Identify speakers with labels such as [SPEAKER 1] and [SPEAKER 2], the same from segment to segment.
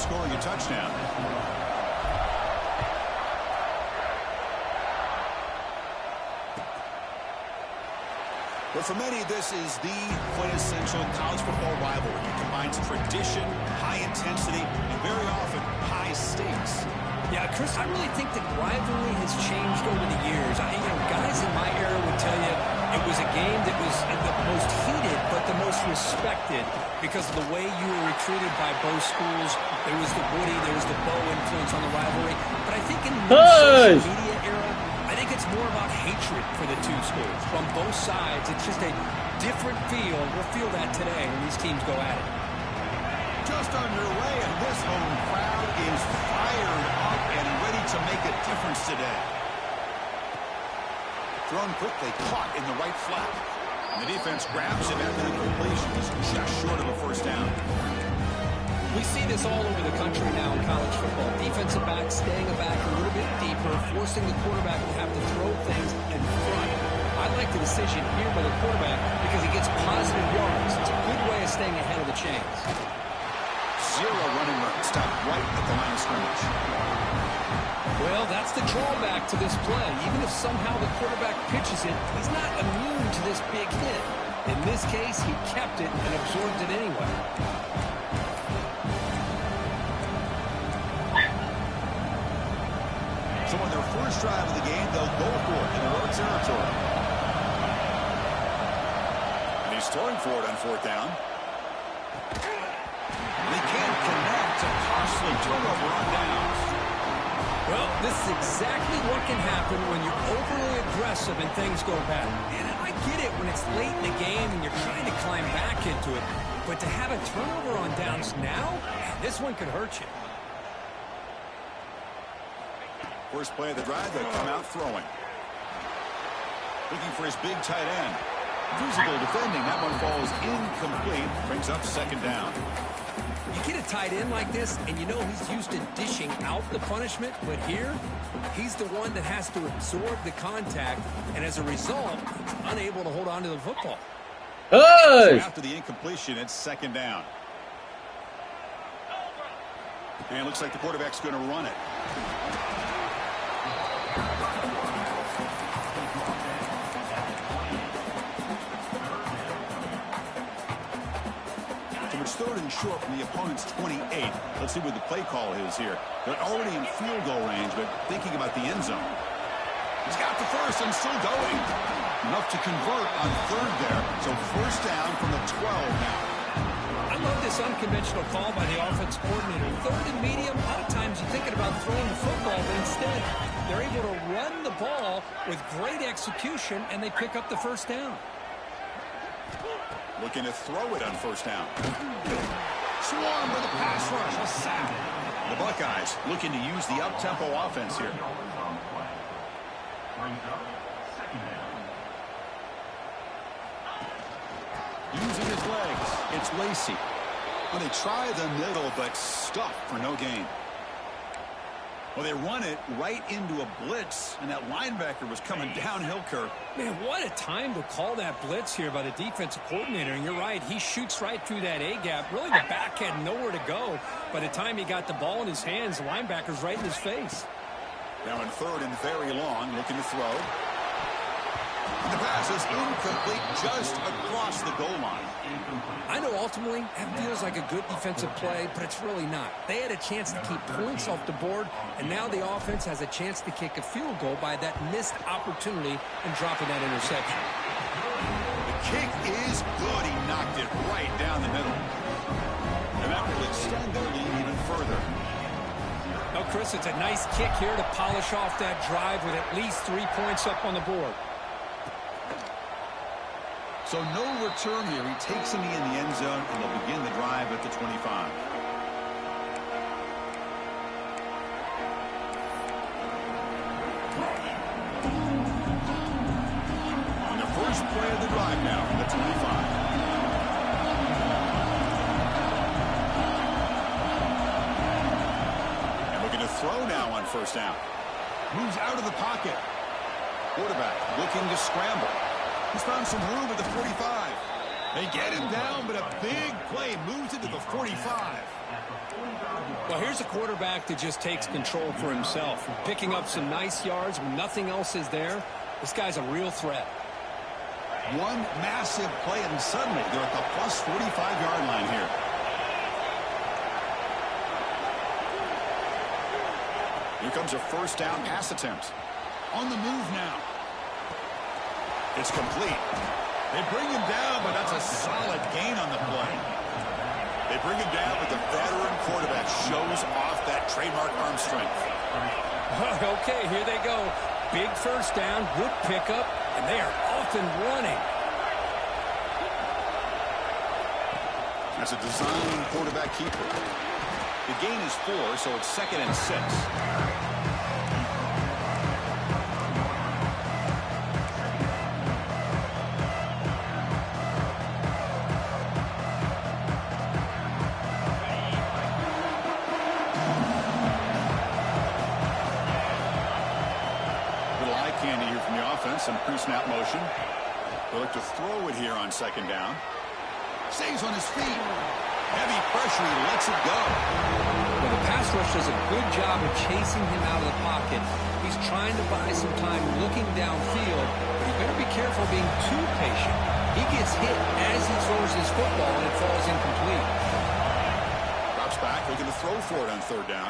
[SPEAKER 1] scoring a touchdown. But for many, this is the quintessential college football rivalry. It combines tradition, high intensity, and very often high stakes.
[SPEAKER 2] Yeah, Chris, I really think that rivalry has changed over the years. Guys in my era would tell you it was a game that was the most heated but the most respected because of the way you were recruited by both schools. There was the Woody, there was the Bo influence on the rivalry. But I think in the social media era, I think it's more about hatred for the two schools. From both sides, it's just a different feel. We'll feel that today when these teams go at it.
[SPEAKER 1] Just underway, and this home crowd is fired up and ready to make a difference today. Thrown quickly, caught in the right flat. And the defense grabs him after the completion. He's just short of a first down.
[SPEAKER 2] We see this all over the country now in college football. Defensive backs staying back a little bit deeper, forcing the quarterback to have to throw things in front. I like the decision here by the quarterback because he gets positive yards. It's a good way of staying ahead of the chains.
[SPEAKER 1] Zero running room. Stopped right at the line of scrimmage.
[SPEAKER 2] Well, that's the drawback to this play. Even if somehow the quarterback pitches it, he's not immune to this big hit. In this case, he kept it and absorbed it anyway.
[SPEAKER 1] So on their first drive of the game, they'll go for it in the road territory. And he's throwing for it on fourth down. They can't connect. A costly turnover on downs.
[SPEAKER 2] Well, this is exactly what can happen when you're overly aggressive and things go bad. And I get it when it's late in the game and you're trying to climb back into it. But to have a turnover on downs now, this one could hurt you.
[SPEAKER 1] First play of the drive, they come out throwing. Looking for his big tight end. Physical defending. That one falls incomplete. Brings up second down.
[SPEAKER 2] You get a tight end like this, and you know he's used to dishing out the punishment, but here, he's the one that has to absorb the contact, and as a result, he's unable to hold on to the football.
[SPEAKER 1] So after the incompletion, it's second down. And it looks like the quarterback's going to run it. It's third and short from the opponent's 28. Let's see what the play call is here. They're already in field goal range, but thinking about the end zone. He's got the first and still going. Enough to convert on third there. So first down from the 12 now.
[SPEAKER 2] I love this unconventional call by the offense coordinator. Third and medium, a lot of times you're thinking about throwing the football, but instead they're able to run the ball with great execution, and they pick up the first down.
[SPEAKER 1] Looking to throw it on first down. Swarm with a pass rush. A sack. The Buckeyes looking to use the up-tempo offense here. Using his legs. It's Lacey. Well, they try the middle, but stuffed for no gain. Well, they run it right into a blitz, and that linebacker was coming downhill, Kirk.
[SPEAKER 2] Man, what a time to call that blitz here by the defensive coordinator. And you're right, he shoots right through that A-gap. Really, the back had nowhere to go. By the time he got the ball in his hands, the linebacker's right in his face.
[SPEAKER 1] Now in third and very long, looking to throw. The pass is incomplete just across the goal line.
[SPEAKER 2] I know ultimately that feels like a good defensive play, but it's really not. They had a chance to keep points off the board, and now the offense has a chance to kick a field goal by that missed opportunity and dropping that interception.
[SPEAKER 1] The kick is good. He knocked it right down the middle. And that will extend their lead even further.
[SPEAKER 2] Well, Chris, it's a nice kick here to polish off that drive with at least 3 points up on the board.
[SPEAKER 1] So no return here. He takes him in the end zone, and they'll begin the drive at the 25. And the first play of the drive now from the 25. And looking to throw now on first down. Moves out of the pocket. Quarterback looking to scramble. He's found some room at the 45. They get him down, but a big play moves into the 45.
[SPEAKER 2] Well, here's a quarterback that just takes control for himself. Picking up some nice yards when nothing else is there. This guy's a real threat.
[SPEAKER 1] One massive play, and suddenly they're at the plus 45-yard line here. Here comes a first down pass attempt. On the move now. It's complete. They bring him down, but that's a solid gain on the play. They bring him down, but the veteran quarterback shows off that trademark arm strength.
[SPEAKER 2] Okay, here they go. Big first down, good pickup, and they are off and running.
[SPEAKER 1] That's a design quarterback keeper. The gain is 4, so it's 2nd and 6. Some pre-snap motion. They'll look to throw it here on 2nd down. Stays on his feet. Heavy pressure. He lets it go.
[SPEAKER 2] Well, the pass rush does a good job of chasing him out of the pocket. He's trying to buy some time looking downfield, but he better be careful being too patient. He gets hit as he throws his football, and it falls incomplete.
[SPEAKER 1] Drops back, looking to throw for it on 3rd down.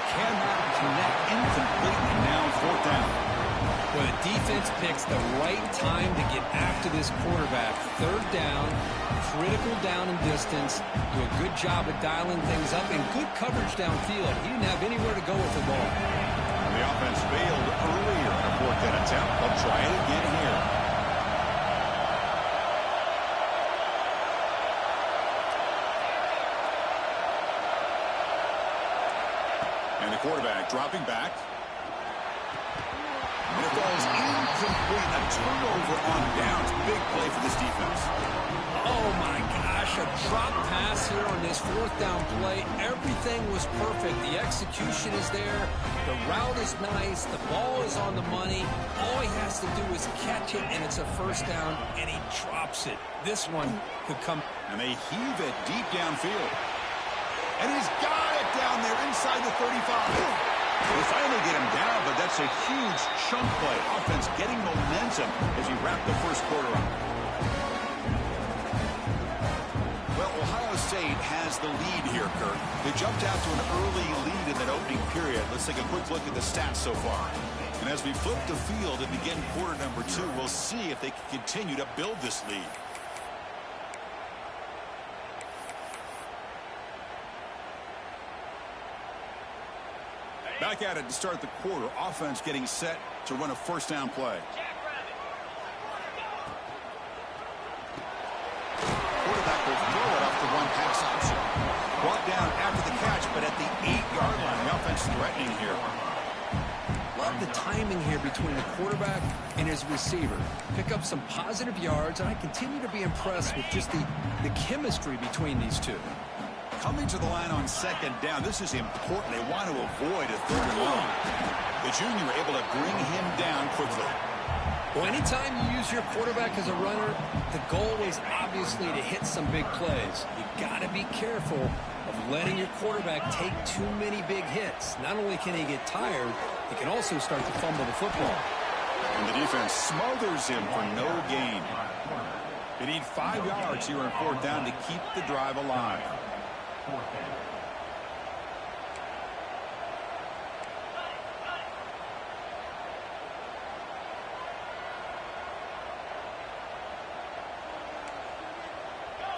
[SPEAKER 1] Cannot connect. Incomplete, and now 4th down.
[SPEAKER 2] Well, the defense picks the right time to get after this quarterback. 3rd down, critical down and distance. Do a good job of dialing things up and good coverage downfield. He didn't have anywhere to go with the ball.
[SPEAKER 1] And the offense failed earlier in a 4th down attempt. They'll try it again here. And the quarterback dropping back. And it falls incomplete. A turnover on downs. Big play for this defense.
[SPEAKER 2] Oh, my gosh. A drop pass here on this 4th down play. Everything was perfect. The execution is there. The route is nice. The ball is on the money. All he has to do is catch it, and it's a 1st down, and he drops it. This one could come.
[SPEAKER 1] And they heave it deep downfield. And he's got it down there inside the 35. They finally get him down, but that's a huge chunk play. Offense getting momentum as he wrapped the 1st quarter up. Well, Ohio State has the lead here, Kirk. They jumped out to an early lead in that opening period. Let's take a quick look at the stats so far. And as we flip the field and begin quarter number 2, we'll see if they can continue to build this lead. Back at it to start the quarter. Offense getting set to run a 1st down play. Quarterback will throw it off the one pass option. Brought down after the catch, but at the 8-yard line. The offense threatening here.
[SPEAKER 2] Love the timing here between the quarterback and his receiver. Pick up some positive yards, and I continue to be impressed with just the chemistry between these two.
[SPEAKER 1] Coming to the line on 2nd down. This is important. They want to avoid a 3rd and long. The junior able to bring him down quickly.
[SPEAKER 2] Well, anytime you use your quarterback as a runner, the goal is obviously to hit some big plays. You got to be careful of letting your quarterback take too many big hits. Not only can he get tired, he can also start to fumble the football.
[SPEAKER 1] And the defense smothers him for no gain. They need 5 yards here on 4th down to keep the drive alive.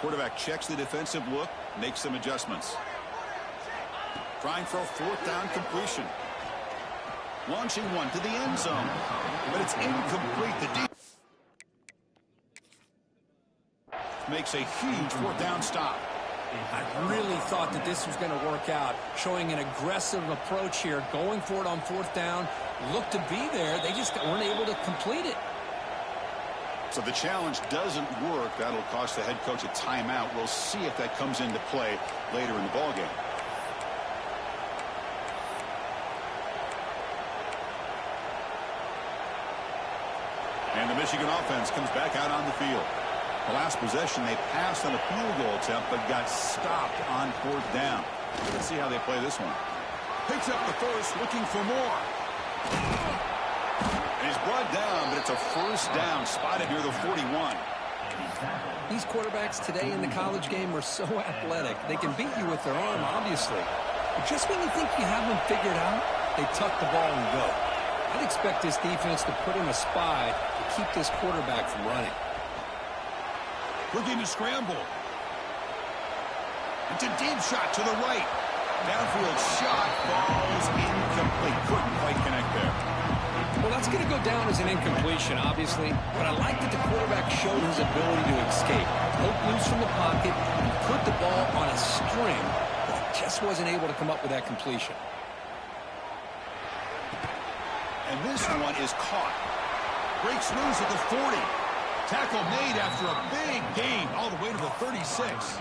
[SPEAKER 1] Quarterback checks the defensive look, makes some adjustments. Trying for a 4th down completion. Launching one to the end zone, but it's incomplete. The deep makes a huge 4th down stop.
[SPEAKER 2] I really thought that this was going to work out, showing an aggressive approach here, going for it on 4th down, looked to be there. They just weren't able to complete it.
[SPEAKER 1] So the challenge doesn't work. That'll cost the head coach a timeout. We'll see if that comes into play later in the ballgame. And the Michigan offense comes back out on the field. The last possession, they passed on a field goal attempt, but got stopped on 4th down. Let's see how they play this one. Picks up the first, looking for more. And he's brought down, but it's a first down, spotted near the 41.
[SPEAKER 2] These quarterbacks today in the college game are so athletic. They can beat you with their arm, obviously. But just when you think you have them figured out, they tuck the ball and go. I'd expect this defense to put in a spy to keep this quarterback from running.
[SPEAKER 1] Looking to scramble. It's a deep shot to the right. Downfield shot falls incomplete. Couldn't quite connect there.
[SPEAKER 2] Well, that's going to go down as an incompletion, obviously. But I like that the quarterback showed his ability to escape. Broke loose from the pocket and put the ball on a string. But he just wasn't able to come up with that completion.
[SPEAKER 1] And this one is caught. Breaks loose at the 40. Tackle made after a big gain all the way to the 36.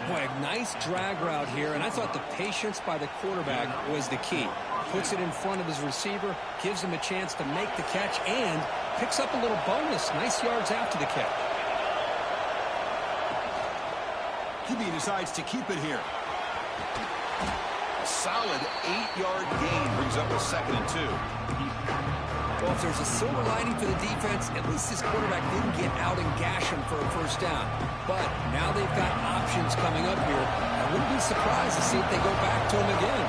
[SPEAKER 2] Boy, a nice drag route here, and I thought the patience by the quarterback was the key. Puts it in front of his receiver, gives him a chance to make the catch, and picks up a little bonus. Nice yards after the catch.
[SPEAKER 1] QB decides to keep it here. A solid 8-yard gain brings up a 2nd and 2.
[SPEAKER 2] Well, if there's a silver lining for the defense, at least this quarterback didn't get out and gash him for a first down. But now they've got options coming up here. I wouldn't be surprised to see if they go back to him again.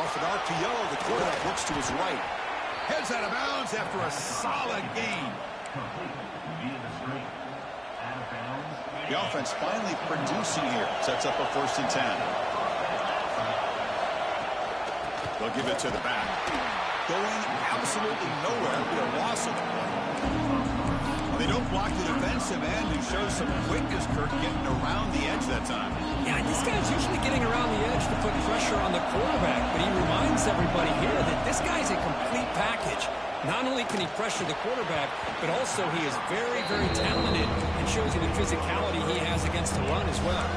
[SPEAKER 1] Off an RPO, the quarterback looks to his right. Heads out of bounds after a solid gain. The offense finally producing here. Sets up a 1st and 10. They'll give it to the back. Going absolutely nowhere. It'll be a loss of the play. Well, they don't block the defensive end, who shows some quickness, Kirk, getting around the edge that time.
[SPEAKER 2] Yeah, this guy's usually getting around the edge to put pressure on the quarterback, but he reminds everybody here that this guy's a complete package. Not only can he pressure the quarterback, but also he is very, very talented and shows you the physicality he has against the run as well.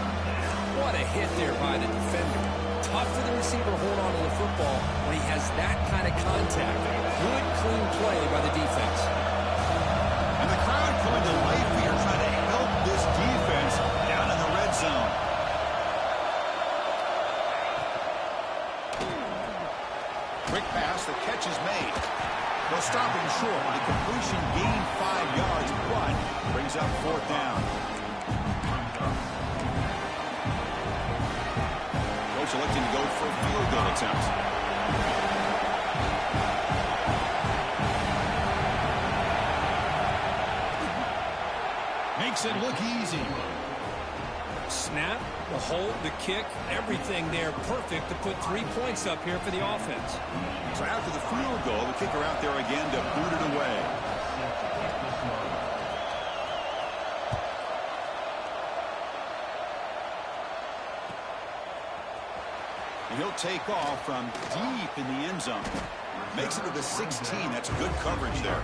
[SPEAKER 2] What a hit there by the defender. Tough for the receiver to hold on to the football when he has that kind of contact. Good, clean play by the defense.
[SPEAKER 1] And the crowd coming to life here, trying to help this defense down in the red zone. Quick pass, the catch is made. They'll stop him short. The completion gained 5 yards, but brings up 4th down. Electing to go for a field goal attempt. Makes it look easy.
[SPEAKER 2] Snap, the hold, the kick, everything there perfect to put 3 points up here for the offense.
[SPEAKER 1] So after the field goal, the kicker out there again to boot it away. He'll take off from deep in the end zone. Makes it to the 16. That's good coverage there.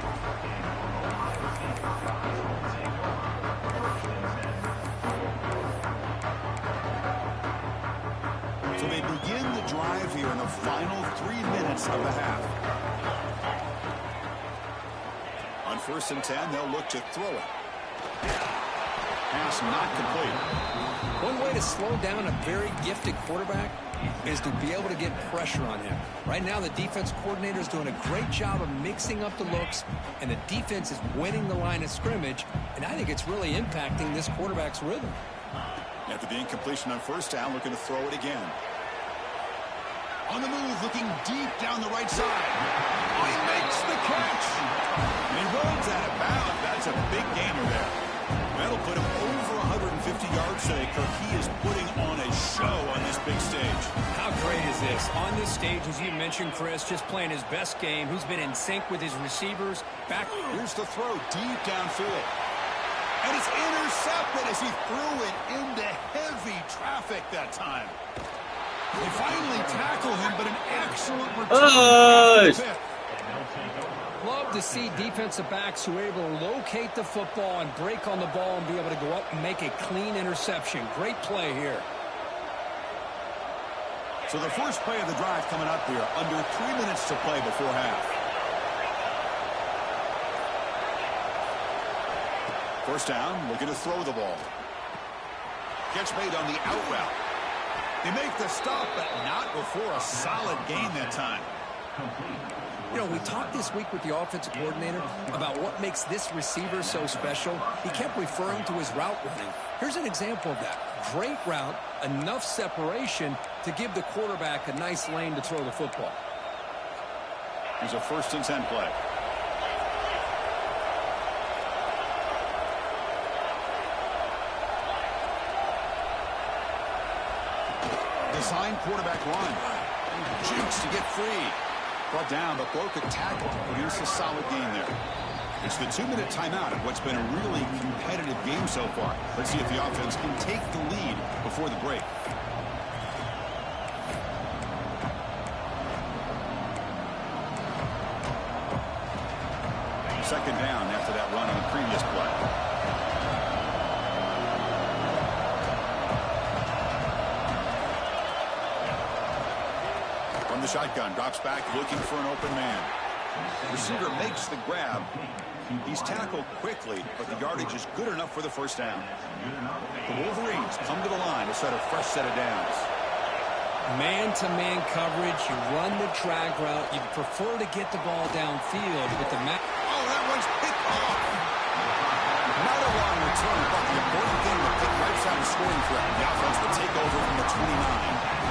[SPEAKER 1] So they begin the drive here in the final 3 minutes of the half. On 1st and 10, they'll look to throw it. Pass not complete.
[SPEAKER 2] One way to slow down a very gifted quarterback is to be able to get pressure on him. Right now, the defense coordinator is doing a great job of mixing up the looks, and the defense is winning the line of scrimmage, and I think it's really impacting this quarterback's rhythm.
[SPEAKER 1] After the incompletion on 1st down, looking to throw it again. On the move, looking deep down the right side. Oh, he makes the catch. And he runs out of bounds. That's a big gainer there. That'll put him over 150 yards today, Kirk. He is putting on a show on this big stage.
[SPEAKER 2] How great is this? On this stage, as you mentioned, Chris, just playing his best game. He's been in sync with his receivers. Back.
[SPEAKER 1] Here's the throw deep downfield. And it's intercepted as he threw it into heavy traffic that time. They finally tackle him, but an excellent return.
[SPEAKER 2] Love to see defensive backs who are able to locate the football and break on the ball and be able to go up and make a clean interception. Great play here.
[SPEAKER 1] So the first play of the drive coming up here, under 3 minutes to play before half. First down, looking to throw the ball. Gets made on the out route. They make the stop, but not before a solid gain that time.
[SPEAKER 2] You know, we talked this week with the offensive coordinator about what makes this receiver so special. He kept referring to his route running. Here's an example of that. Great route, enough separation to give the quarterback a nice lane to throw the football.
[SPEAKER 1] Here's a 1st and 10 play. Design quarterback run. Jukes to get free. Brought down, but broke a tackle to produce a solid gain there. It's the 2-minute timeout of what's been a really competitive game so far. Let's see if the offense can take the lead before the break. Second down after that run on the previous play. From the shotgun, drops back looking for an open man. Receiver makes the grab. He's tackled quickly, but the yardage is good enough for the first down. The Wolverines come to the line to set a fresh set of downs.
[SPEAKER 2] Man-to-man coverage, you run the drag route. You prefer to get the ball downfield, but the
[SPEAKER 1] Oh, that one's picked off. Not a long return, but the important thing to pick right side of scoring threat. The offense will take over from the 29.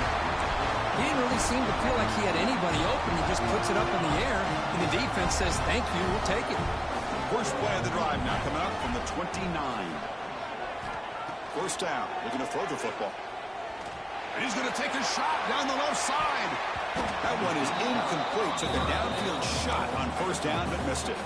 [SPEAKER 2] He didn't really seem to feel like he had anybody open. He just puts it up in the air, and the defense says, thank you, we'll take it.
[SPEAKER 1] First play of the drive now coming up from the 29. First down, looking to throw the football. And he's going to take a shot down the left side. That one is incomplete. Took a downfield shot on first down, but missed it.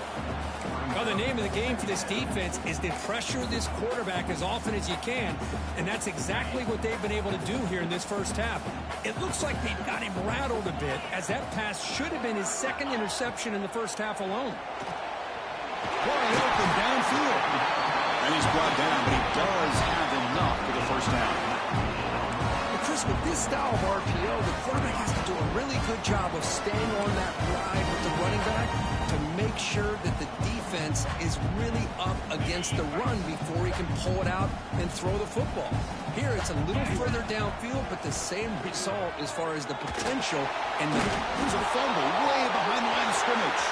[SPEAKER 2] Well, the name of the game for this defense is to pressure this quarterback as often as you can, and that's exactly what they've been able to do here in this first half. It looks like they've got him rattled a bit, as that pass should have been his 2nd interception in the first half alone.
[SPEAKER 1] Wide open downfield. And he's brought down, but he does have enough for the first down.
[SPEAKER 2] Chris, with this style of RPO, the quarterback has to do a really good job of staying on that ride with the running back to make sure that the defense is really up against the run before he can pull it out and throw the football. Here, it's a little further downfield, but the same result as far as the potential. And
[SPEAKER 1] there's a fumble way behind the line of scrimmage.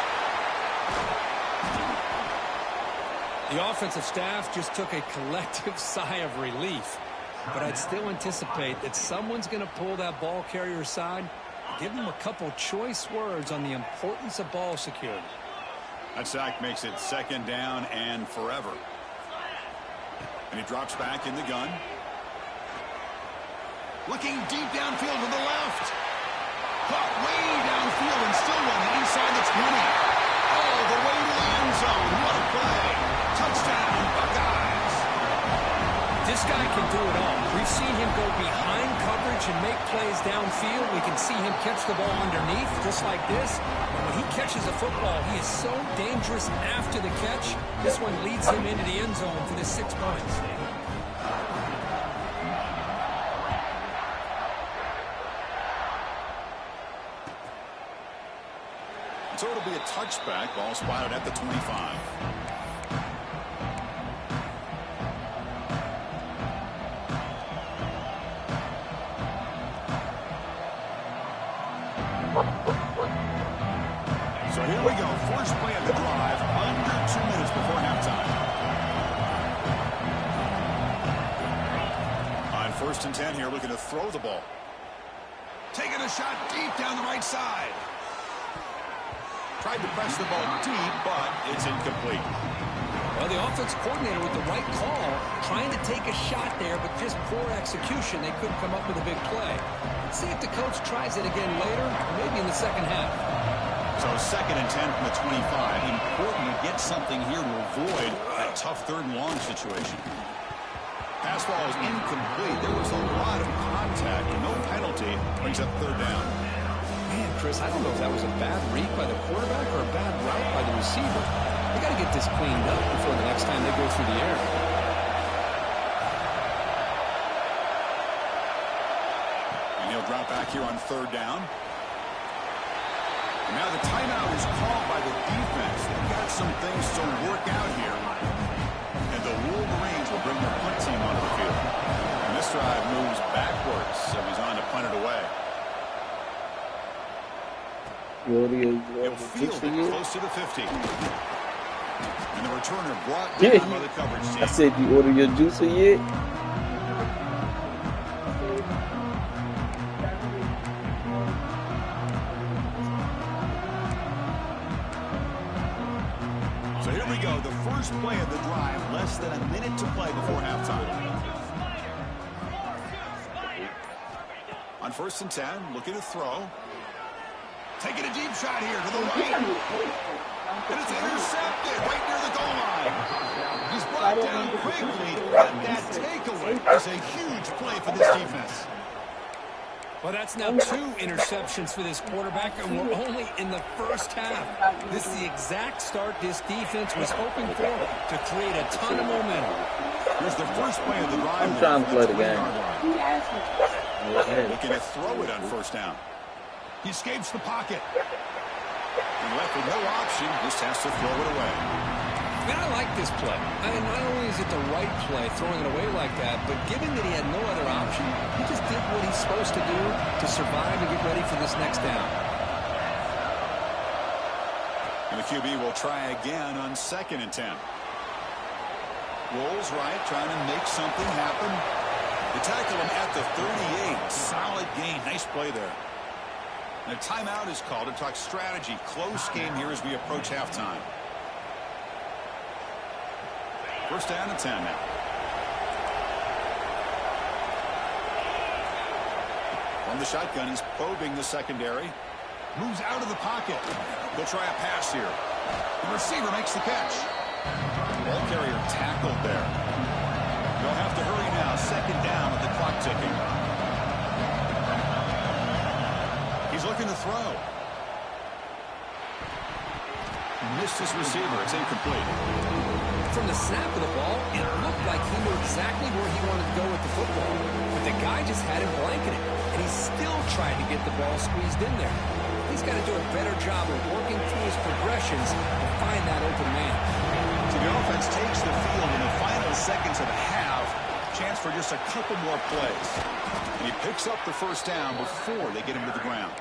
[SPEAKER 2] The offensive staff just took a collective sigh of relief. But I'd still anticipate that someone's going to pull that ball carrier aside, give him a couple choice words on the importance of ball security.
[SPEAKER 1] That sack makes it 2nd down and forever. And he drops back in the gun. Looking deep downfield to the left. Caught way downfield and still one inside the 20. All the way to the end zone. What a play. Touchdown, Buckeyes.
[SPEAKER 2] This guy can do it all. We've seen him go behind coverage and make plays downfield. We can see him catch the ball underneath, just like this. And when he catches a football, he is so dangerous after the catch. This one leads him into the end zone for the 6 points.
[SPEAKER 1] So it'll be a touchback. Ball spotted at the 25. So here we go. First play of the drive. Under 2 minutes before halftime. On 1st and 10 here, looking to throw the ball. Taking a shot deep down the right side. Tried to press the ball deep, but it's incomplete.
[SPEAKER 2] Well, the offense coordinator with the right call, trying to take a shot there, but just poor execution. They couldn't come up with a big play. Let's see if the coach tries it again later, maybe in the second half.
[SPEAKER 1] So 2nd and 10 from the 25. Important to get something here to avoid that tough 3rd and long situation. Pass ball is incomplete. There was a lot of contact. No penalty. Brings up 3rd down.
[SPEAKER 2] Man, Chris, I don't know if that was a bad read by the quarterback or a bad route by the receiver. They got to get this cleaned up before the next time they go through the air.
[SPEAKER 1] And he'll drop back here on 3rd down. And now the timeout is called by the defense. They've got some things to work out here. And the Wolverines will bring their punt team onto the field. And this drive moves backwards, so he's on to punt it away. He'll field it close to the 50. And the returner brought down by the coverage team.
[SPEAKER 3] I said, you order your juicer yet?
[SPEAKER 1] So here we go, the first play of the drive, less than a minute to play before halftime. On 1st and 10, looking to throw. Taking a deep shot here to the right. And it's intercepted right near the goal line. He's brought down quickly, and that takeaway is a huge play for this defense.
[SPEAKER 2] Well, that's now 2 interceptions for this quarterback, and we're only in the first half. This is the exact start this defense was hoping for to create a ton of momentum.
[SPEAKER 1] Here's the first play of the drive.
[SPEAKER 3] I'm trying to play the game.
[SPEAKER 1] Looking to throw it on 1st down. He escapes the pocket. And left with no option, just has to throw it away.
[SPEAKER 2] Man, I like this play. I mean, not only is it the right play, throwing it away like that, but given that he had no other option, he just did what he's supposed to do to survive and get ready for this next down.
[SPEAKER 1] And the QB will try again on 2nd and 10. Rolls right, trying to make something happen. They tackle him at the 38. Solid gain. Nice play there. And a timeout is called to talk strategy. Close game here as we approach halftime. 1st down and 10 now. From the shotgun, he's probing the secondary. Moves out of the pocket. He'll try a pass here. The receiver makes the catch. Ball carrier tackled there. They'll have to hurry now. 2nd down with the clock ticking. He's looking to throw. Missed his receiver. It's incomplete.
[SPEAKER 2] From the snap of the ball, it looked like he knew exactly where he wanted to go with the football. But the guy just had him blanketed, and he still tried to get the ball squeezed in there. He's got to do a better job of working through his progressions to find that open man.
[SPEAKER 1] So the offense takes the field in the final seconds of the half. Chance for just a couple more plays. And he picks up the 1st down before they get him to the ground.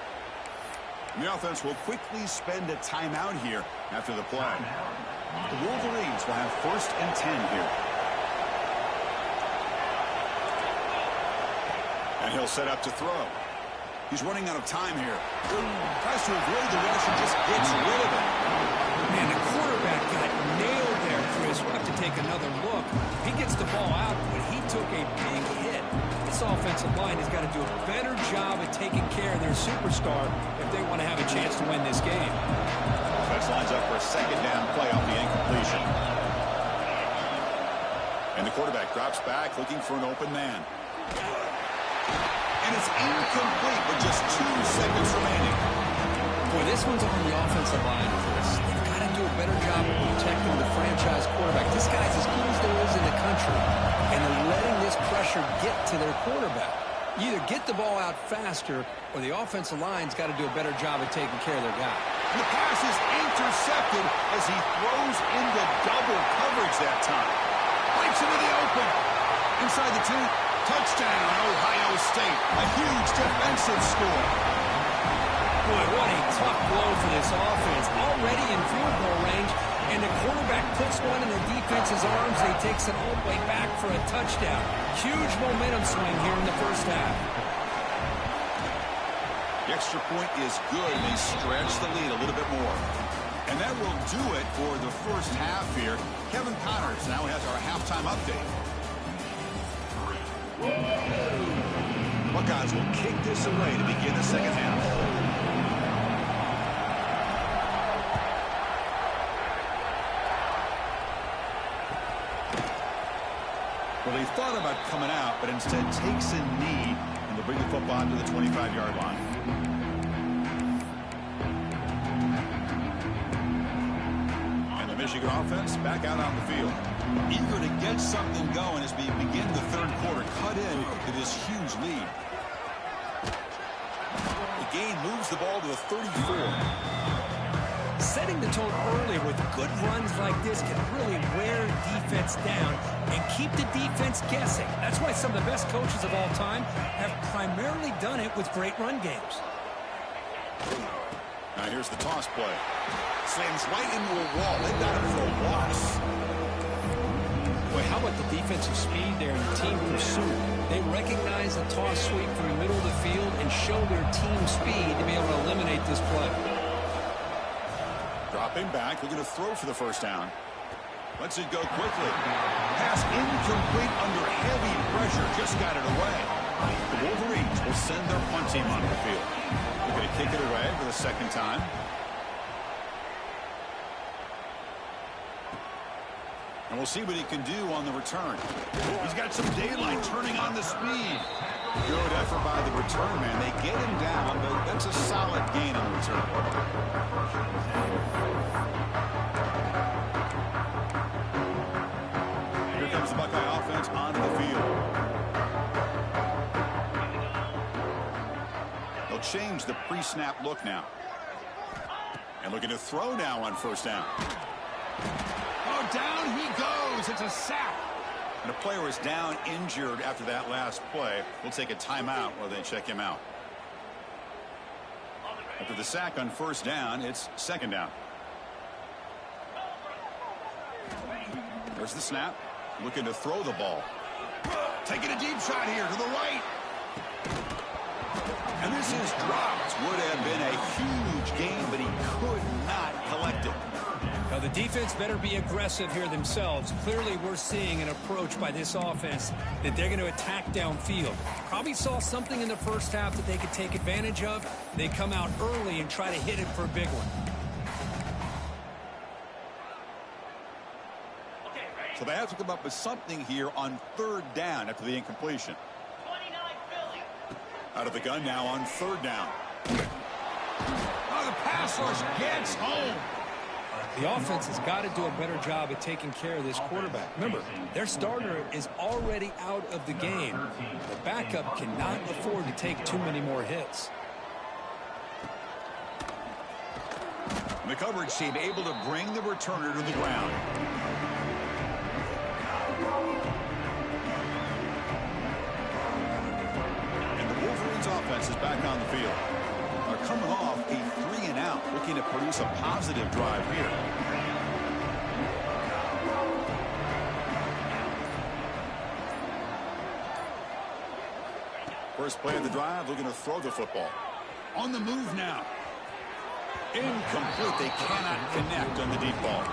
[SPEAKER 1] And the offense will quickly spend a timeout here after the play. The Wolverines will have 1st and 10 here. And he'll set up to throw. He's running out of time here. Tries to avoid the rush and just gets rid of it.
[SPEAKER 2] Man, the quarterback got nailed there, Chris. We'll have to take another look. He gets the ball out, but he took a big hit. This offensive line has got to do a better job at taking care of their superstar if they want to have a chance to win this game.
[SPEAKER 1] Offense lines up for a 2nd down play off the incompletion. And the quarterback drops back looking for an open man. And it's incomplete with just 2 seconds remaining.
[SPEAKER 2] Boy, this one's on the offensive line, Chris. They've got to do a better job of protecting the franchise quarterback. This guy's as good as there is in the country. And they're letting this pressure get to their quarterback. You either get the ball out faster, or the offensive line's got to do a better job of taking care of their guy.
[SPEAKER 1] And the pass is intercepted as he throws into double coverage that time. Breaks into the open. Inside the 2. Touchdown, Ohio State. A huge defensive score.
[SPEAKER 2] Boy, what a tough blow for this offense. Already in field goal range, and the quarterback puts one in the defense's arms, and he takes it all the way back for a touchdown. Huge momentum swing here in the 1st half.
[SPEAKER 1] The extra point is good, and they stretch the lead a little bit more. And that will do it for the 1st half here. Kevin Connors now has our halftime update. Buckeyes will kick this away to begin the 2nd half. Well, they thought about coming out, but instead takes a knee, and they'll bring the football to the 25-yard line. And the Michigan offense back out on the field. Eager to get something going as we begin the 3rd quarter. Cut in to this huge lead. The gain moves the ball to the 34.
[SPEAKER 2] Setting the tone earlier with good runs like this can really wear defense down and keep the defense guessing. That's why some of the best coaches of all time have primarily done it with great run games.
[SPEAKER 1] Now here's the toss play. Slams right into a wall. They've got him for a loss.
[SPEAKER 2] Boy, how about the defensive speed there and the team pursuit? They recognize the toss sweep from the middle of the field and show their team speed to be able to eliminate this play.
[SPEAKER 1] Dropping back, looking to throw for the first down. Lets it go quickly. Pass incomplete under heavy pressure. Just got it away. The Wolverines will send their punt team onto the field. They're going to kick it away for the second time. And we'll see what he can do on the return. He's got some daylight turning on the speed. Good effort by the return man. They get him down, but that's a solid gain on the return. Here comes the Buckeye offense onto the field. They'll change the pre-snap look now. And looking to throw now on first down. Oh, down he goes. It's a sack. And the player is down injured after that last play. We'll take a timeout while they check him out. After the sack on first down, it's second down. There's the snap. Looking to throw the ball. Taking a deep shot here to the right. And this is dropped. Would have been a huge gain, but he could not collect it.
[SPEAKER 2] Now, the defense better be aggressive here themselves. Clearly, we're seeing an approach by this offense that they're going to attack downfield. Probably saw something in the first half that they could take advantage of. They come out early and try to hit it for a big one.
[SPEAKER 1] So they have to come up with something here on third down after the incompletion. Out of the gun now on third down. Oh, the pass rush gets home.
[SPEAKER 2] The offense has got to do a better job at taking care of this quarterback. Remember, their starter is already out of the game. The backup cannot afford to take too many more hits.
[SPEAKER 1] And the coverage team able to bring the returner to the ground. And the Wolverines offense is back on the field. They're coming off a 3-and-out, looking to produce a positive drive here. First play of the drive, looking to throw the football. On the move now. Incomplete. They cannot connect on the deep ball.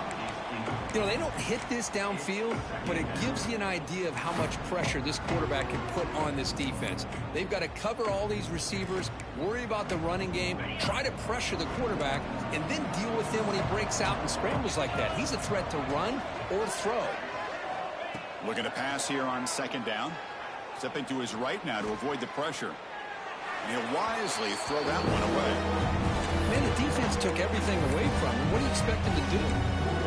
[SPEAKER 2] You know, they don't hit this downfield, but it gives you an idea of how much pressure this quarterback can put on this defense. They've got to cover all these receivers, worry about the running game, try to pressure the quarterback, and then deal with him when he breaks out and scrambles like that. He's a threat to run or throw.
[SPEAKER 1] Looking to pass here on second down. Stepping to his right now to avoid the pressure. And he'll wisely throw that one away.
[SPEAKER 2] Man, the defense took everything away from him. What do you expect him to do?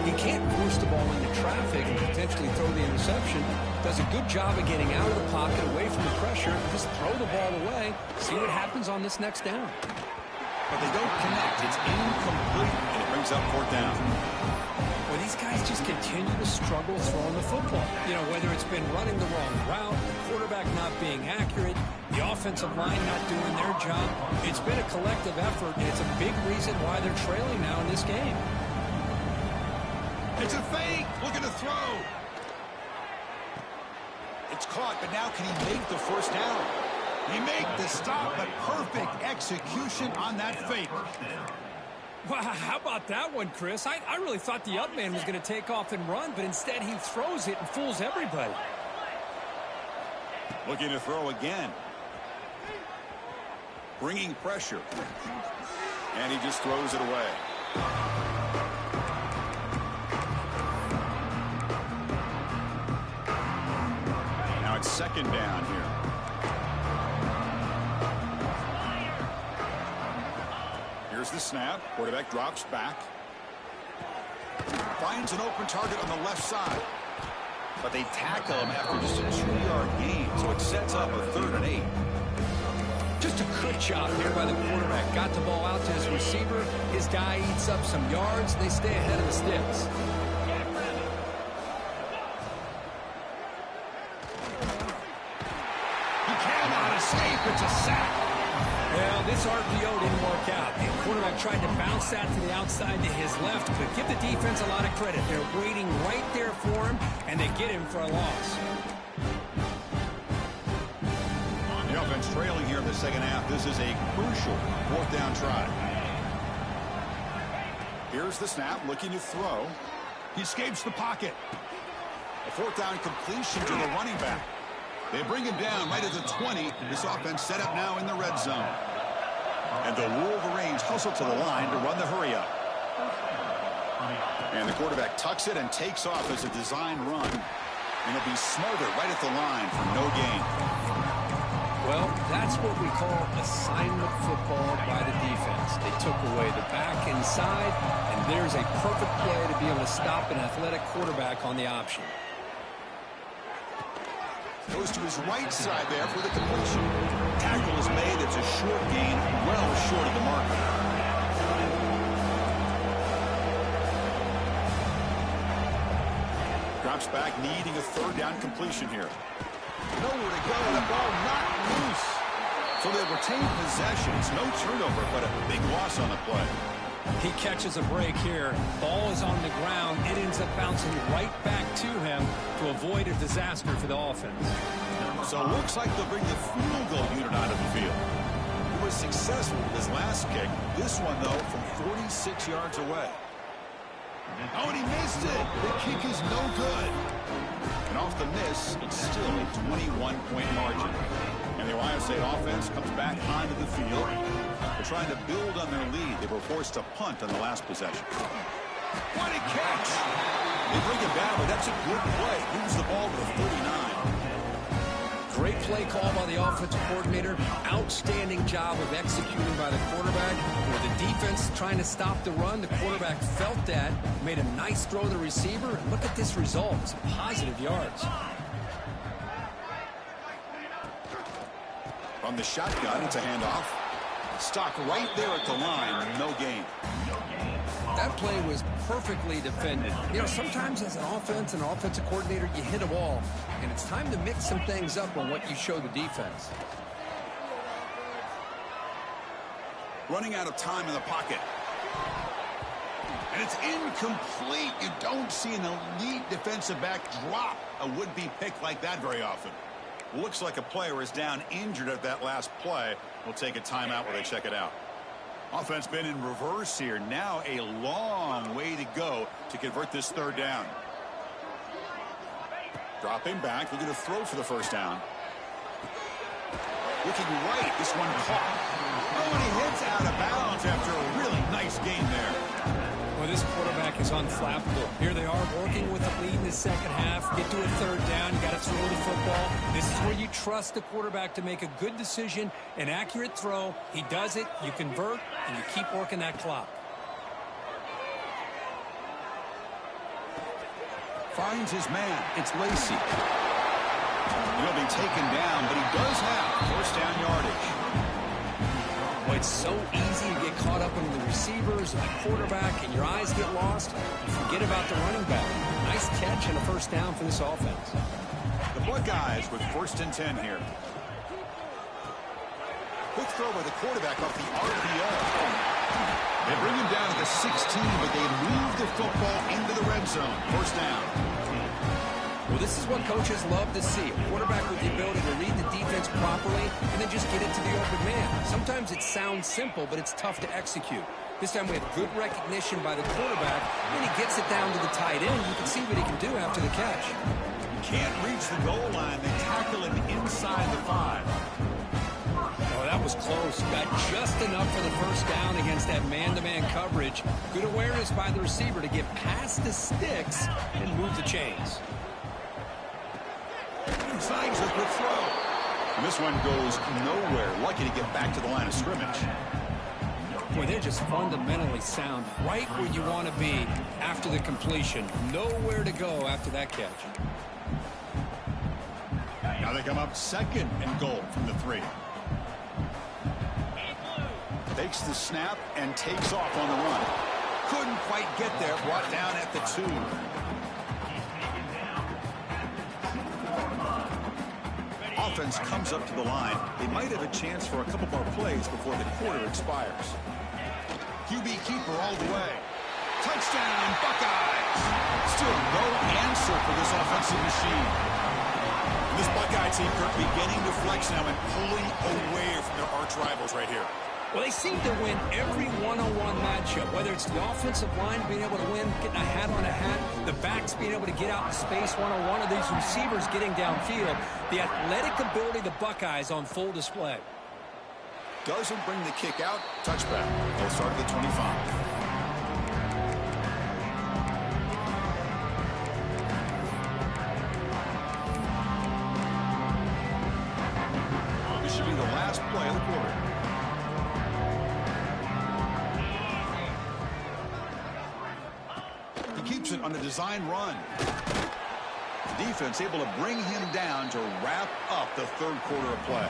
[SPEAKER 2] He can't force the ball into traffic and potentially throw the interception. Does a good job of getting out of the pocket, away from the pressure, and just throw the ball away. See what happens on this next down.
[SPEAKER 1] But they don't connect. It's incomplete, and it brings up fourth down.
[SPEAKER 2] Well, these guys just continue to struggle throwing the football. You know, whether it's been running the wrong route, the quarterback not being accurate, the offensive line not doing their job. It's been a collective effort, and it's a big reason why they're trailing now in this game.
[SPEAKER 1] It's a fake. Looking to throw. It's caught, but now can he make the first down? He made the stop, but perfect execution on that fake.
[SPEAKER 2] Wow, how about that one, Chris? I really thought the up man was going to take off and run, but instead he throws it and fools everybody.
[SPEAKER 1] Looking to throw again. Bringing pressure. And he just throws it away. Now it's second down here. Here's the snap. Quarterback drops back. Finds an open target on the left side. But they tackle him after just a 2-yard gain, so it sets up a 3rd and 8.
[SPEAKER 2] Just a good job here by the quarterback. Got the ball out to his receiver. His guy eats up some yards. They stay ahead of the sticks.
[SPEAKER 1] He cannot escape. It's a sack.
[SPEAKER 2] Well, this RPO didn't work out. The quarterback tried to bounce that to the outside to his left, but give the defense a lot of credit. They're waiting right there for him, and they get him for a loss.
[SPEAKER 1] The offense trailing here in the second half. This is a crucial fourth down try. Here's the snap, looking to throw. He escapes the pocket. A fourth down completion to the running back. They bring him down right at the 20. This offense set up now in the red zone. And the Wolverines hustle to the line to run the hurry up. And the quarterback tucks it and takes off as a design run. And he'll be smothered right at the line for no gain.
[SPEAKER 2] Well, that's what we call assignment football by the defense. They took away the back inside, and there's a perfect play to be able to stop an athletic quarterback on the option.
[SPEAKER 1] Goes to his right side there for the completion. Tackle is made. It's a short gain, well short of the marker. Drops back, needing a third down completion here. Nowhere to go. The ball not loose. So they retain possession. It's no turnover, but a big loss on the play.
[SPEAKER 2] He catches a break here. Ball is on the ground. It ends up bouncing right back to him to avoid a disaster for the offense.
[SPEAKER 1] So it looks like they'll bring the field goal unit out of the field. He was successful with his last kick. This one, though, from 46 yards away. Oh, and he missed it. The kick is no good. And off the miss, it's still a 21-point margin. And the Ohio State offense comes back onto the field. They're trying to build on their lead. They were forced to punt on the last possession. What a catch! They bring it down, but that's a good play. Moves the ball to the 39.
[SPEAKER 2] Great play call by the offensive coordinator. Outstanding job of executing by the quarterback. With the defense trying to stop the run, the quarterback felt that, made a nice throw to the receiver. And look at this result. It's positive yards.
[SPEAKER 1] From the shotgun, it's a handoff. Stock right there at the line. No gain.
[SPEAKER 2] That play was perfectly defended. You know, sometimes as an offense and offensive coordinator, you hit a wall. And it's time to mix some things up on what you show the defense.
[SPEAKER 1] Running out of time in the pocket. And it's incomplete. You don't see an elite defensive back drop a would-be pick like that very often. Looks like a player is down injured at that last play. We'll take a timeout while they check it out. Offense been in reverse here. Now a long way to go to convert this third down. Dropping back, looking to throw for the first down. Looking right, this one caught. Oh, and he hits out of bounds after a really nice gain there.
[SPEAKER 2] Well, this quarterback is unflappable. Here they are working with the lead in the second half. Get to a third down. You got to throw the football. This is where you trust the quarterback to make a good decision, an accurate throw. He does it, you convert, and you keep working that clock.
[SPEAKER 1] Finds his man. It's Lacey. He'll be taken down, but he does have first down yardage.
[SPEAKER 2] Well, it's so easy to get caught up in the receivers and the quarterback, and your eyes get lost. You forget about the running back. Nice catch and a first down for this offense.
[SPEAKER 1] The Buckeyes with first and 10 here. Quick throw by the quarterback off the RPO. They bring him down to the 16, but they move the football into the red zone. First down.
[SPEAKER 2] Well, this is what coaches love to see. A quarterback with the ability to read the defense properly and then just get it to the open man. Sometimes it sounds simple, but it's tough to execute. This time we have good recognition by the quarterback. When he gets it down to the tight end, you can see what he can do after the catch.
[SPEAKER 1] Can't reach the goal line. They tackle him inside the 5.
[SPEAKER 2] Oh, that was close. Got just enough for the first down against that man-to-man coverage. Good awareness by the receiver to get past the sticks and move the chains.
[SPEAKER 1] Signs a good throw. And this one goes nowhere. Lucky to get back to the line of scrimmage.
[SPEAKER 2] Boy, they're just fundamentally sound. Right where you want to be after the completion. Nowhere to go after that catch.
[SPEAKER 1] Now they come up second and goal from the 3. Takes the snap and takes off on the run. Couldn't quite get there. Brought down at the 2. Offense comes up to the line. They might have a chance for a couple more plays before the quarter expires. QB keeper all the way. Touchdown, Buckeyes. Still no answer for this offensive machine. This Buckeye team, Kirk, beginning to flex now and pulling away from their arch rivals right here.
[SPEAKER 2] Well, they seem to win every one-on-one matchup, whether it's the offensive line being able to win, getting a hat on a hat, the backs being able to get out in space one-on-one, or these receivers getting downfield. The athletic ability of the Buckeyes on full display.
[SPEAKER 1] Doesn't bring the kick out. Touchback. They'll start at the 25. This should be the last play of the quarter. Keeps it on a design run. The defense able to bring him down to wrap up the third quarter of play.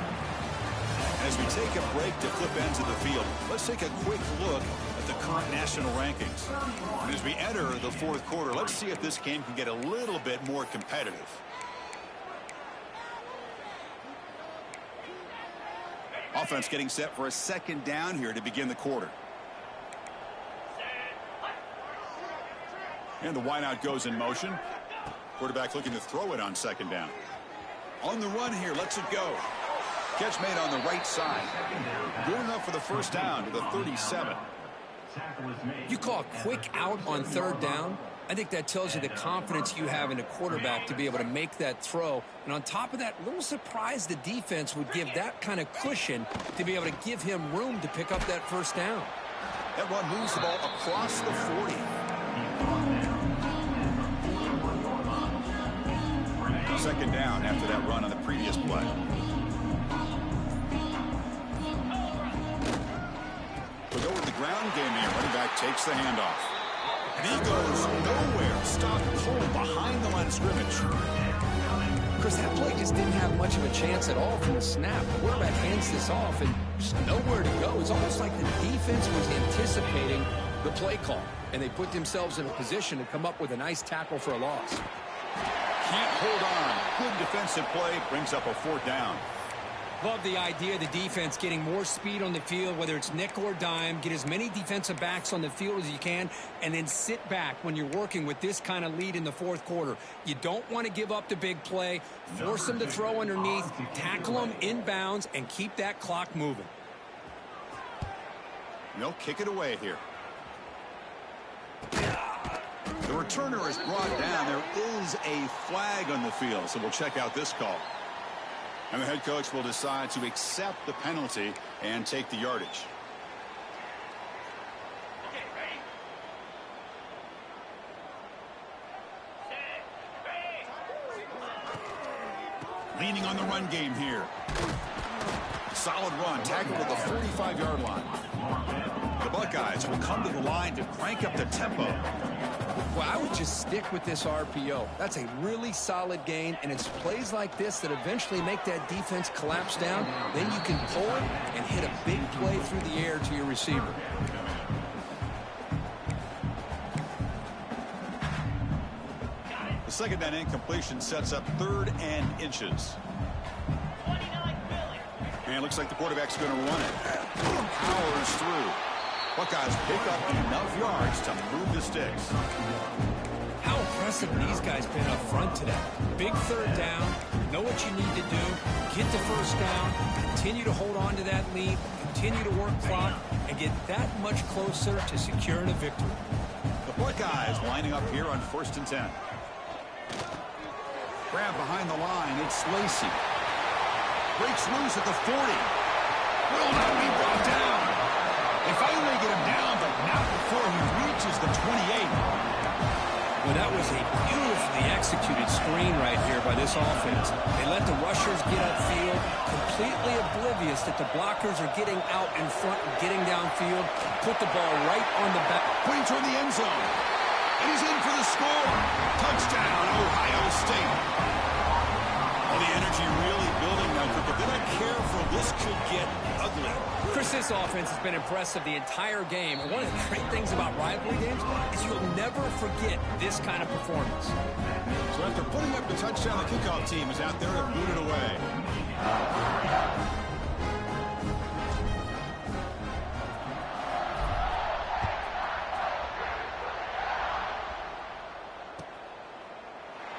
[SPEAKER 1] As we take a break to flip ends of the field, let's take a quick look at the current national rankings. And as we enter the fourth quarter, let's see if this game can get a little bit more competitive. Offense getting set for a second down here to begin the quarter. And the wideout goes in motion. Quarterback looking to throw it on second down. On the run here, lets it go. Catch made on the right side. Good enough for the first down to the 37.
[SPEAKER 2] You call a quick out on third down. I think that tells you the confidence you have in a quarterback to be able to make that throw. And on top of that, a little surprised the defense would give that kind of cushion to be able to give him room to pick up that first down.
[SPEAKER 1] That run moves the ball across the 40. Second down after that run on the previous play. We'll go with the ground game here. Running back takes the handoff. And he goes nowhere. Stopped cold behind the line of scrimmage.
[SPEAKER 2] Chris, that play just didn't have much of a chance at all from the snap. The quarterback hands this off and just nowhere to go. It's almost like the defense was anticipating the play call, and they put themselves in a position to come up with a nice tackle for a loss.
[SPEAKER 1] Can't hold on. Good defensive play. Brings up a fourth down.
[SPEAKER 2] Love the idea of the defense getting more speed on the field, whether it's nickel or dime. Get as many defensive backs on the field as you can, and then sit back when you're working with this kind of lead in the fourth quarter. You don't want to give up the big play. Force them to throw underneath. Tackle them inbounds, and keep that clock moving.
[SPEAKER 1] No, kick it away here. The returner is brought down. There is a flag on the field, so we'll check out this call. And the head coach will decide to accept the penalty and take the yardage. Leaning on the run game here. Solid run, tackled at the 45-yard line. The Buckeyes will come to the line to crank up the tempo.
[SPEAKER 2] Well, I would just stick with this RPO. That's a really solid gain, and it's plays like this that eventually make that defense collapse down. Then you can pull it and hit a big play through the air to your receiver.
[SPEAKER 1] The second down incompletion sets up 3rd and inches. And it looks like the quarterback's going to run it. Powers through. Buckeyes pick up enough yards to move the sticks.
[SPEAKER 2] How impressive these guys been up front today. Big third down. Know what you need to do. Get the first down. Continue to hold on to that lead. Continue to work clock. And get that much closer to securing a victory.
[SPEAKER 1] The Buckeyes lining up here on 1st and 10. Grab behind the line. It's Lacey. Breaks loose at the 40. Will not be brought down. They finally get him down, but not before he reaches the 28.
[SPEAKER 2] Well, that was a beautifully executed screen right here by this offense. They let the rushers get upfield, completely oblivious that the blockers are getting out in front and getting downfield. Put the ball right on the back.
[SPEAKER 1] Putting toward the end zone. And he's in for the score. Touchdown, Ohio State. Well, the energy really building now for the They're not careful. This could get ugly.
[SPEAKER 2] Chris, this offense has been impressive the entire game. And one of the great things about rivalry games is you'll never forget this kind of performance.
[SPEAKER 1] So after putting up the touchdown, the kickoff team is out there to boot it away.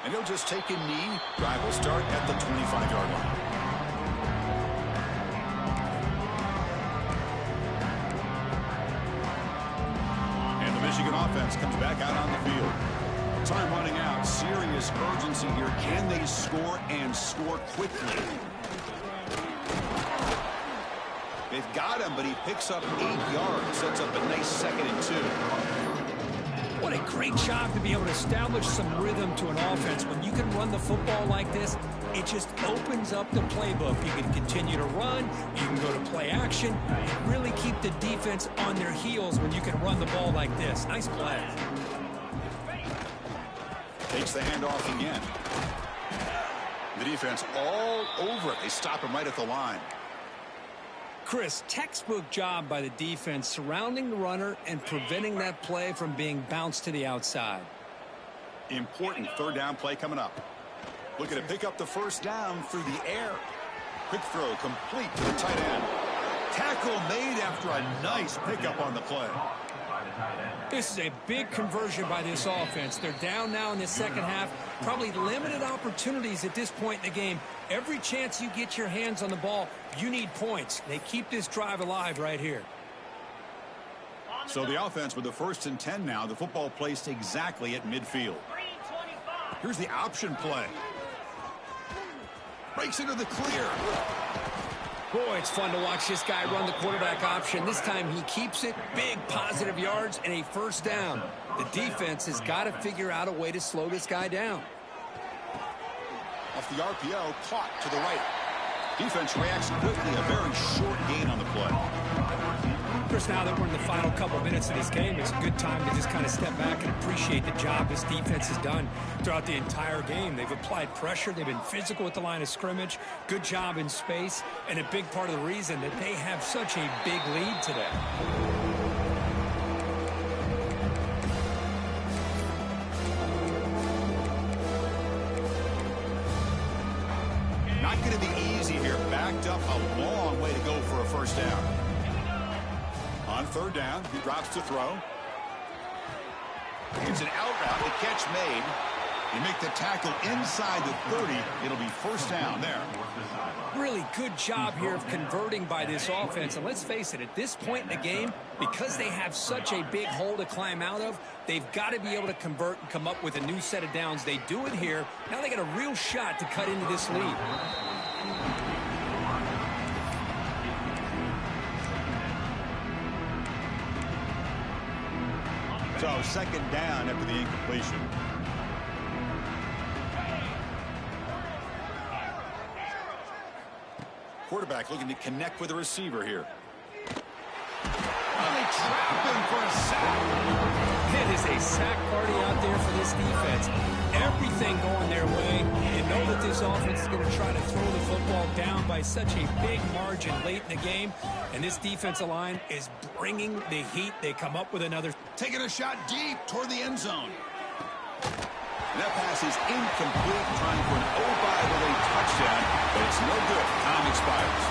[SPEAKER 1] And he'll just take a knee. Drive will start at the 25-yard line. And the Michigan offense comes back out on the field. Time running out. Serious urgency here. Can they score and score quickly? They've got him, but he picks up 8 yards. Sets up a nice 2nd and 2.
[SPEAKER 2] What a great job to be able to establish some rhythm to an offense. When you can run the football like this, it just opens up the playbook. You can continue to run. You can go to play action. And really keep the defense on their heels when you can run the ball like this. Nice play.
[SPEAKER 1] Takes the handoff again. The defense all over it. They stop him right at the line.
[SPEAKER 2] Chris, textbook job by the defense surrounding the runner and preventing that play from being bounced to the outside.
[SPEAKER 1] Important 3rd down play coming up. Looking to pick up the 1st down through the air. Quick throw complete to the tight end. Tackle made after a nice pickup on the play.
[SPEAKER 2] This is a big conversion by this offense. They're down now in the 2nd half. Probably limited opportunities at this point in the game. Every chance you get your hands on the ball, you need points. They keep this drive alive right here.
[SPEAKER 1] So the offense with the 1st and 10 now. The football placed exactly at midfield. Here's the option play. Breaks into the clear.
[SPEAKER 2] Boy, it's fun to watch this guy run the quarterback option. This time he keeps it. Big positive yards and a 1st down. The defense has got to figure out a way to slow this guy down.
[SPEAKER 1] Off the RPO, caught to the right. Defense reacts quickly. A very short gain on the play.
[SPEAKER 2] Chris, now that we're in the final couple minutes of this game, it's a good time to just kind of step back and appreciate the job this defense has done throughout the entire game. They've applied pressure. They've been physical at the line of scrimmage. Good job in space. And a big part of the reason that they have such a big lead today.
[SPEAKER 1] Not going to be easy here. Backed up a long way to go for a 1st down. On 3rd down, he drops to throw. It's an out route. The catch made. You make the tackle inside the 30. It'll be 1st down there.
[SPEAKER 2] Really good job here of converting by this offense. And let's face it, at this point in the game, because they have such a big hole to climb out of, they've got to be able to convert and come up with a new set of downs. They do it here. Now they got a real shot to cut into this lead.
[SPEAKER 1] So 2nd down after the incompletion. Quarterback looking to connect with the receiver here. And they trap him for a sack.
[SPEAKER 2] It is a sack party out there for this defense. Everything going their way. You know that this offense is going to try to throw the football down by such a big margin late in the game. And this defensive line is bringing the heat. They come up with another.
[SPEAKER 1] Taking a shot deep toward the end zone. And that pass is incomplete. Trying for an oh-by-the-way touchdown, but it's no good. Time expires.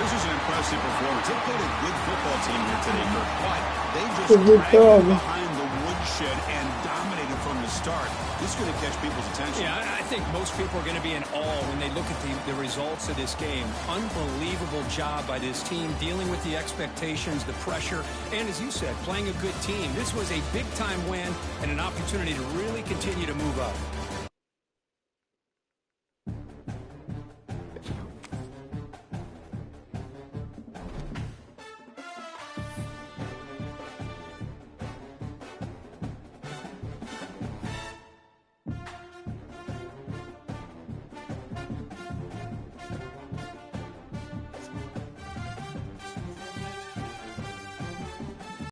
[SPEAKER 1] This is an impressive performance. They played a good football team here today, but they just dragged behind the woodshed and dominated from the start. This is going to catch people's attention.
[SPEAKER 2] Yeah, I think most people are going to be in awe when they look at the results of this game. Unbelievable job by this team dealing with the expectations, the pressure, and as you said, playing a good team. This was a big-time win and an opportunity to really continue to move up.